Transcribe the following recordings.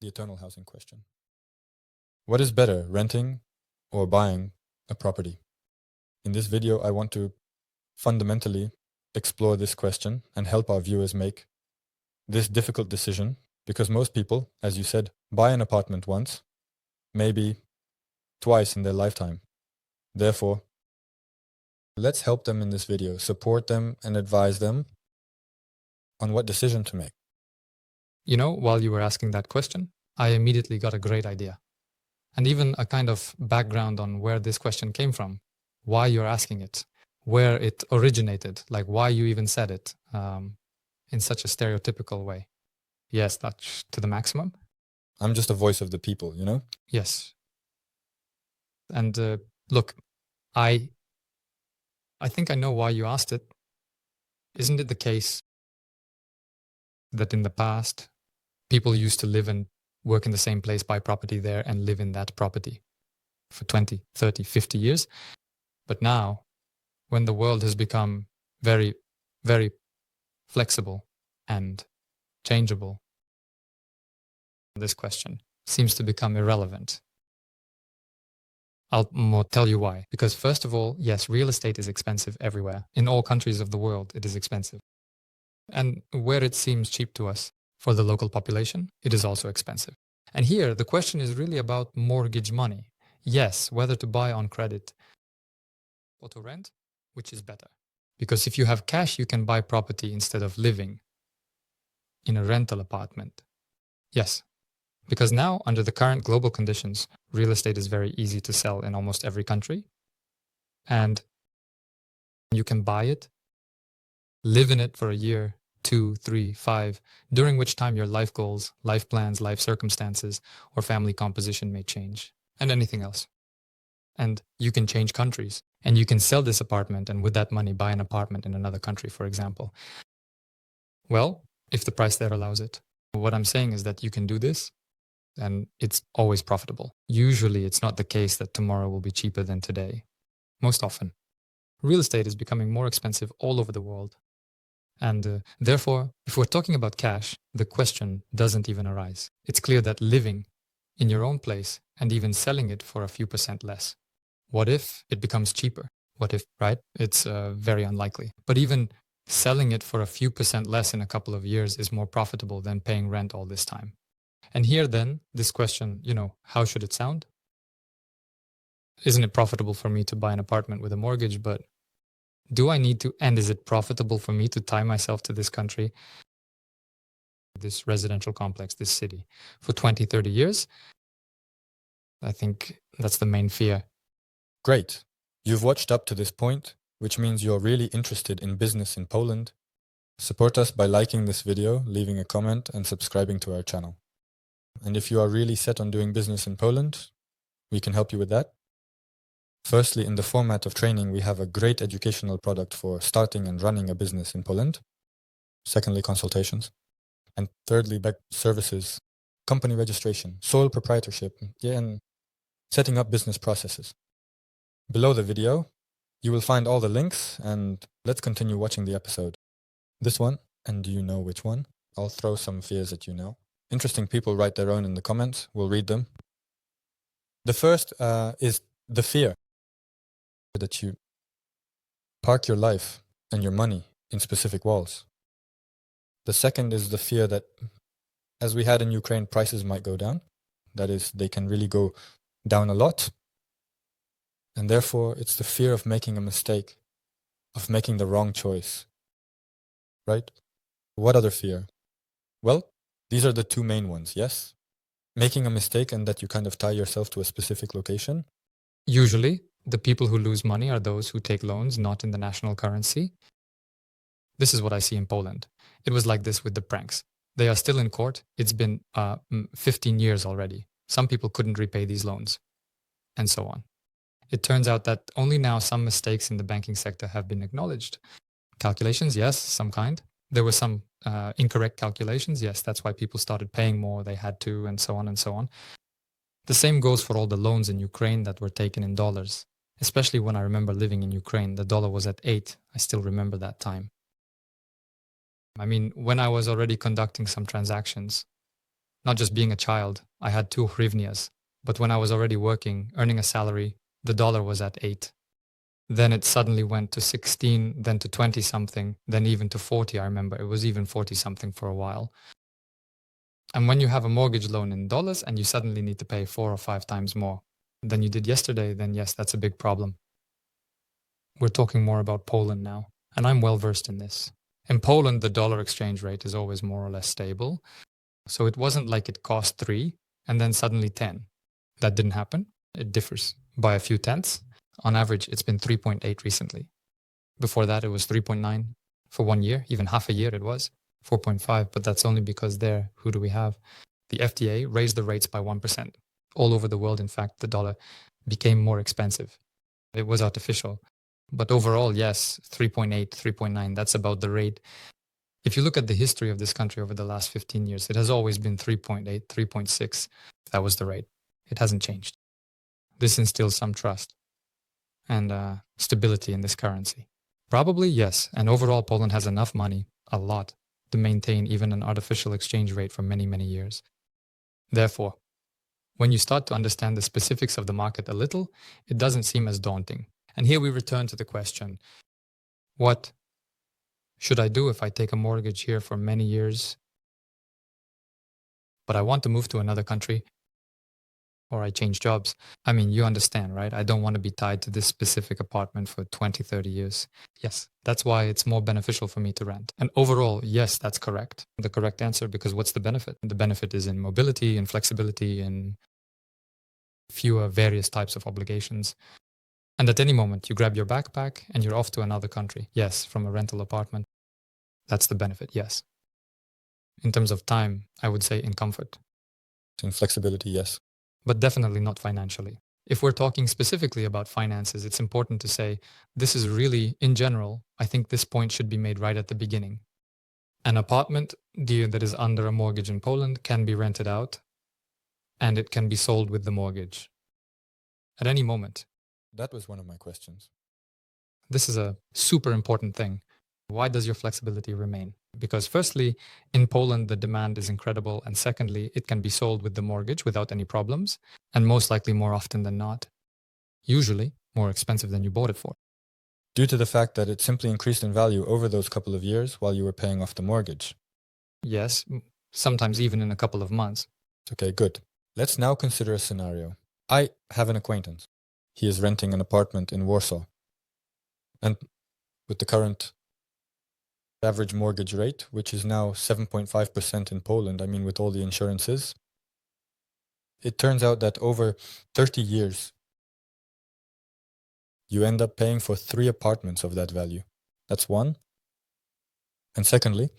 the eternal housing question. What is better, renting or buying a property? In this video, I want to fundamentally explore this question and help our viewers make this difficult decision, because most people, as you said, buy an apartment once, maybe twice in their lifetime. Therefore, let's help them in this video, support them and advise them on what decision to make. You know, while you were asking that question, I immediately got a great idea. And even a kind of background on where this question came from, why you're asking it, where it originated, like why you even said it in such a stereotypical way. Yes, that's to the maximum. I'm just a voice of the people, you know? Yes. And look, I think I know why you asked it. Isn't it the case that in the past, people used to live and work in the same place, buy property there, and live in that property for 20, 30, 50 years? But now, when the world has become very, very flexible and changeable, this question seems to become irrelevant. I'll tell you why. Because first of all, yes, real estate is expensive everywhere. In all countries of the world, it is expensive. And where it seems cheap to us, for the local population, it is also expensive. And here, the question is really about mortgage money. Yes, whether to buy on credit or to rent, which is better. Because if you have cash, you can buy property instead of living in a rental apartment. Yes, because now, under the current global conditions, real estate is very easy to sell in almost every country. And you can buy it, live in it for a year, 2, 3, 5, during which time your life goals, life plans, life circumstances, or family composition may change, and anything else. And you can change countries, and you can sell this apartment and with that money buy an apartment in another country, for example. Well, if the price there allows it. What I'm saying is that you can do this, and it's always profitable. Usually it's not the case that tomorrow will be cheaper than today. Most often. Real estate is becoming more expensive all over the world. And therefore, if we're talking about cash, the question doesn't even arise. It's clear that living in your own place and even selling it for a few % less. What if it becomes cheaper? What if, right? It's very unlikely. But even selling it for a few % less in a couple of years is more profitable than paying rent all this time. And here then, this question, how should it sound? Isn't it profitable for me to buy an apartment with a mortgage, but do I need to, and is it profitable for me to tie myself to this country, this residential complex, this city, for 20, 30 years? I think that's the main fear. Great. You've watched up to this point, which means you're really interested in business in Poland. Support us by liking this video, leaving a comment, and subscribing to our channel. And if you are really set on doing business in Poland, we can help you with that. Firstly, in the format of training, we have a great educational product for starting and running a business in Poland. Secondly, consultations. And thirdly, back services, company registration, sole proprietorship, and setting up business processes. Below the video, you will find all the links, and let's continue watching the episode. This one, and do you know which one? I'll throw some fears at you now. Interesting people write their own in the comments. We'll read them. The first is the fear that you park your life and your money in specific walls. The second is the fear that, as we had in Ukraine, prices might go down. That is, they can really go down a lot. And therefore, it's the fear of making a mistake, of making the wrong choice. Right? What other fear? Well, these are the two main ones, yes? Making a mistake and that you kind of tie yourself to a specific location. Usually, the people who lose money are those who take loans not in the national currency. This is what I see in Poland. It was like this with the pranks. They are still in court. It's been 15 years already. Some people couldn't repay these loans, and so on. It turns out that only now some mistakes in the banking sector have been acknowledged. Calculations, yes, some kind. There were some incorrect calculations. Yes, that's why people started paying more. They had to, and so on and so on. The same goes for all the loans in Ukraine that were taken in dollars. Especially when I remember living in Ukraine, the dollar was at 8. I still remember that time. I mean, when I was already conducting some transactions not just being a child. I had 2 hryvnias, but when I was already working, earning a salary, the dollar was at 8. Then it suddenly went to 16, then to 20 something, then even to 40. I remember it was even 40 something for a while. And when you have a mortgage loan in dollars and you suddenly need to pay 4 or 5 times more than you did yesterday, then yes, that's a big problem. We're talking more about Poland now, and I'm well versed in this. In Poland, the dollar exchange rate is always more or less stable. So it wasn't like it cost 3 and then suddenly 10. That didn't happen. It differs by a few tenths. On average, it's been 3.8 recently. Before that, it was 3.9 for 1 year, even half a year it was 4.5, but that's only because there, who do we have? The FDA raised the rates by 1%. All over the world, in fact, the dollar became more expensive. It was artificial. But overall, yes, 3.8, 3.9, that's about the rate. If you look at the history of this country over the last 15 years, it has always been 3.8, 3.6. That was the rate. It hasn't changed. This instills some trust and stability in this currency. Probably, yes. And overall, Poland has enough money, a lot, to maintain even an artificial exchange rate for many, many years. Therefore, when you start to understand the specifics of the market a little, it doesn't seem as daunting. And here we return to the question, what should I do if I take a mortgage here for many years, but I want to move to another country, or I change jobs? I mean, you understand, right? I don't want to be tied to this specific apartment for 20, 30 years. Yes, that's why it's more beneficial for me to rent. And overall, yes, that's correct. The correct answer, because what's the benefit? The benefit is in mobility and flexibility and fewer various types of obligations. And at any moment, you grab your backpack and you're off to another country. Yes, from a rental apartment. That's the benefit, yes. In terms of time, I would say in comfort. In flexibility, yes. But definitely not financially. If we're talking specifically about finances, it's important to say this is really, in general, I think this point should be made right at the beginning. An apartment that is under a mortgage in Poland can be rented out and it can be sold with the mortgage at any moment. That was one of my questions. This is a super important thing. Why does your flexibility remain? Because firstly, in Poland, the demand is incredible. And secondly, it can be sold with the mortgage without any problems. And most likely more often than not, usually more expensive than you bought it for. Due to the fact that it simply increased in value over those couple of years while you were paying off the mortgage. Yes, sometimes even in a couple of months. Okay, good. Let's now consider a scenario. I have an acquaintance. He is renting an apartment in Warsaw. And with the current average mortgage rate, which is now 7.5% in Poland, I mean with all the insurances, it turns out that over 30 years, you end up paying for 3 apartments of that value. That's one. And secondly,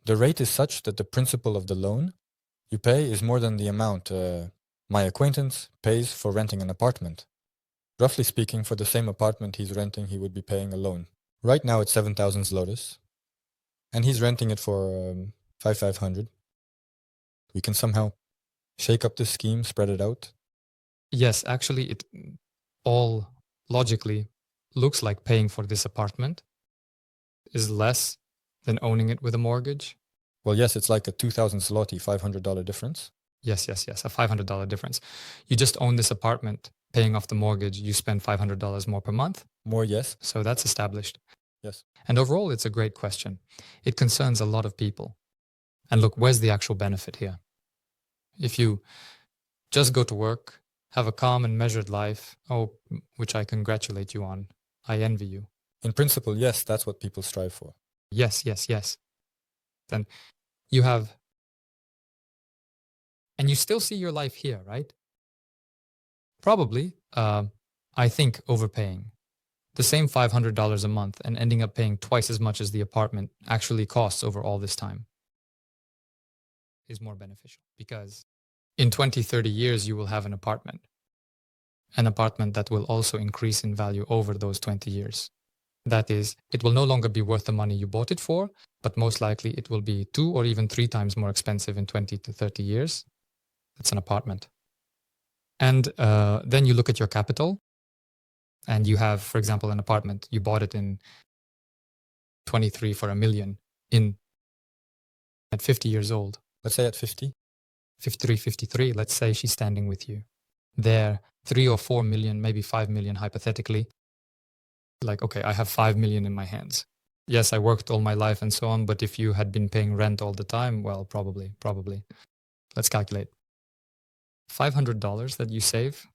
the rate is such that the principal of the loan you pay is more than the amount my acquaintance pays for renting an apartment. Roughly speaking, for the same apartment he's renting, he would be paying a loan. Right now it's 7,000 zlotys, and he's renting it for 5,500. We can somehow shake up this scheme, spread it out. Yes, actually, it all logically looks like paying for this apartment is less than owning it with a mortgage. Well, yes, it's like a 2,000 zloty, $500 difference. Yes, a $500 difference. You just own this apartment, paying off the mortgage, you spend $500 more per month. More, yes. So that's established. Yes. And overall, it's a great question. It concerns a lot of people. And look, where's the actual benefit here? If you just go to work, have a calm and measured life, which I congratulate you on, I envy you. In principle, yes, that's what people strive for. Yes. Then you have, and you still see your life here, right? Probably, I think, overpaying. The same $500 a month and ending up paying twice as much as the apartment actually costs over all this time is more beneficial, because in 20, 30 years, you will have an apartment that will also increase in value over those 20 years. That is, it will no longer be worth the money you bought it for, but most likely it will be 2 or even 3 times more expensive in 20 to 30 years. That's an apartment. And then you look at your capital, and you have, for example, an apartment. You bought it in 23 for $1 million at 50 years old. Let's say at 50. 53, let's say she's standing with you. There, 3 or 4 million, maybe 5 million hypothetically. Like, okay, I have 5 million in my hands. Yes, I worked all my life and so on, but if you had been paying rent all the time, well, probably. Let's calculate. $500 that you save,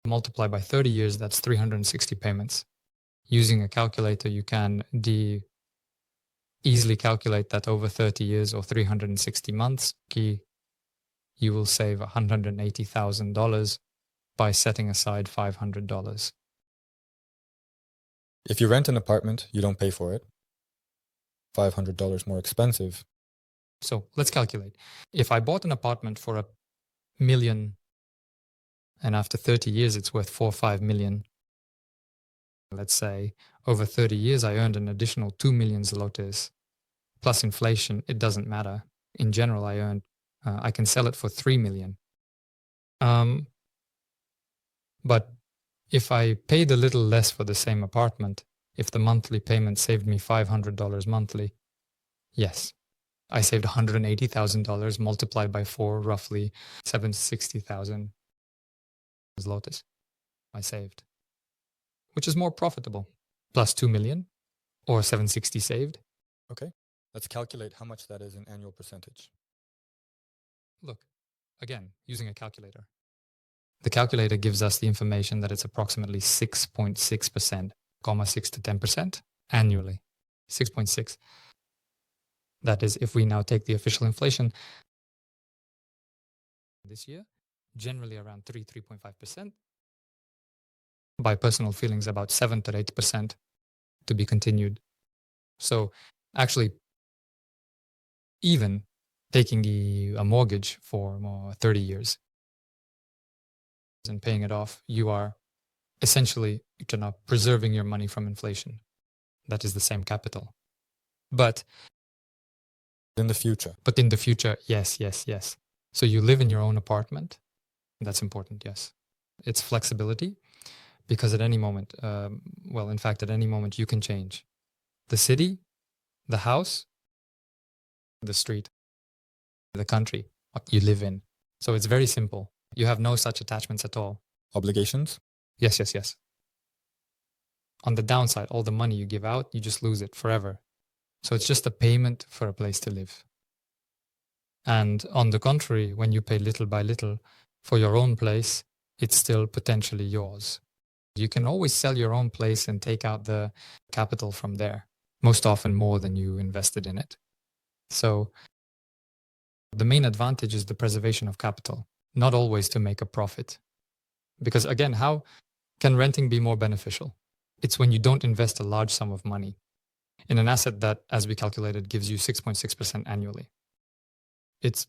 multiply by 30 years, that's 360 payments. Using a calculator, you can easily calculate that over 30 years or 360 months, you will save $180,000 by setting aside $500. If you rent an apartment, you don't pay for it. $500 more expensive. So let's calculate. If I bought an apartment for $1 million and after 30 years it's worth 4 or 5 million, let's say over 30 years I earned an additional 2 million zlotys plus inflation, it doesn't matter. In general, I can sell it for 3 million. But if I paid a little less for the same apartment, if the monthly payment saved me $500 monthly, yes, I saved $180,000 multiplied by 4, roughly 760,000 zlotys I saved, which is more profitable. Plus 2 million or 760 saved. Okay, let's calculate how much that is in annual percentage. Look, again, using a calculator. The calculator gives us the information that it's approximately 6.6%, 6 to 10% annually. 6.6. That is, if we now take the official inflation this year, generally around 3.5%. By personal feelings, about 7 to 8% to be continued. So actually, even taking a mortgage for 30 years and paying it off, you are essentially preserving your money from inflation. That is the same capital. But in the future, yes. So you live in your own apartment. That's important, yes. It's flexibility because at any moment, at any moment you can change. The city, the house, the street, the country you live in. So it's very simple. You have no such attachments at all. Obligations? Yes. On the downside, all the money you give out, you just lose it forever. So it's just a payment for a place to live. And on the contrary, when you pay little by little for your own place, it's still potentially yours. You can always sell your own place and take out the capital from there, most often more than you invested in it. So the main advantage is the preservation of capital, not always to make a profit. Because again, how can renting be more beneficial? It's when you don't invest a large sum of money in an asset that, as we calculated, gives you 6.6% annually. It's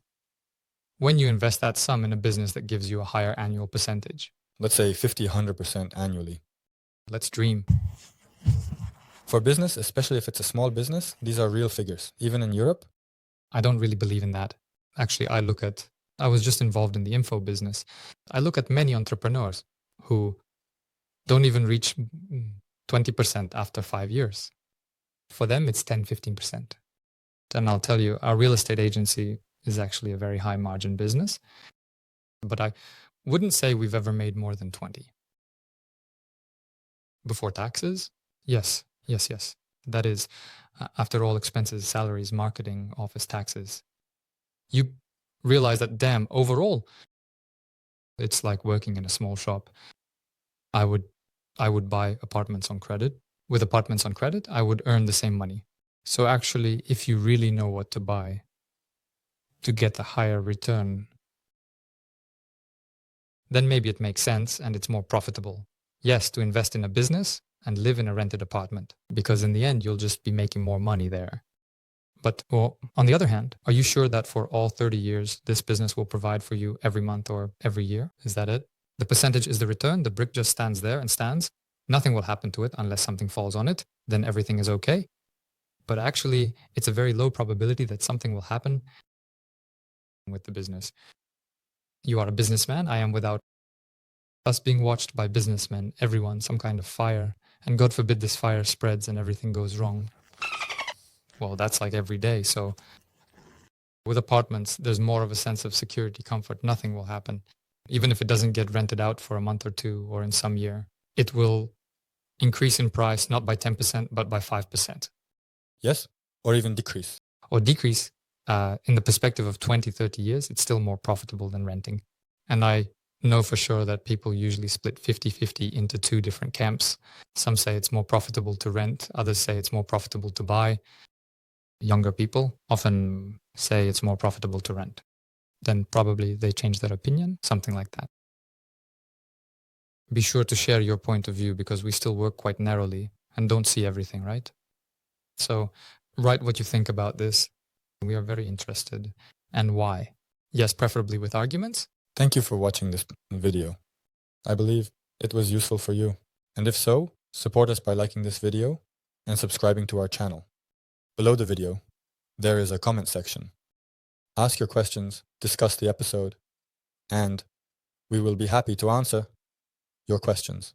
when you invest that sum in a business that gives you a higher annual percentage. Let's say 50, 100% annually. Let's dream. For business, especially if it's a small business, these are real figures. Even in Europe? I don't really believe in that. Actually, I was just involved in the info business. I look at many entrepreneurs who don't even reach 20% after 5 years. For them, it's 10, 15%. And I'll tell you, our real estate agency is actually a very high margin business. But I wouldn't say we've ever made more than 20. Before taxes? Yes. That is, after all expenses, salaries, marketing, office taxes. You realize that, damn, overall, it's like working in a small shop. I would buy apartments on credit. With apartments on credit, I would earn the same money. So actually, if you really know what to buy to get a higher return, then maybe it makes sense and it's more profitable. Yes, to invest in a business and live in a rented apartment, because in the end, you'll just be making more money there. But on the other hand, are you sure that for all 30 years, this business will provide for you every month or every year? Is that it? The percentage is the return. The brick just stands there and stands. Nothing will happen to it unless something falls on it. Then everything is okay. But actually, it's a very low probability that something will happen with the business. You are a businessman. I am without us being watched by businessmen, everyone, some kind of fire. And God forbid this fire spreads and everything goes wrong. Well, that's like every day. So With apartments, there's more of a sense of security, comfort. Nothing will happen. Even if it doesn't get rented out for a month or two or in some year, it will increase in price, not by 10%, but by 5%. Yes, or even decrease. Or decrease. In the perspective of 20, 30 years, it's still more profitable than renting. And I know for sure that people usually split 50-50 into two different camps. Some say it's more profitable to rent. Others say it's more profitable to buy. Younger people often say it's more profitable to rent. Then probably they change their opinion, something like that. Be sure to share your point of view because we still work quite narrowly and don't see everything, right? So write what you think about this. We are very interested. And why? Yes, preferably with arguments. Thank you for watching this video. I believe it was useful for you. And if so, support us by liking this video and subscribing to our channel. Below the video, there is a comment section. Ask your questions, discuss the episode, and we will be happy to answer your questions.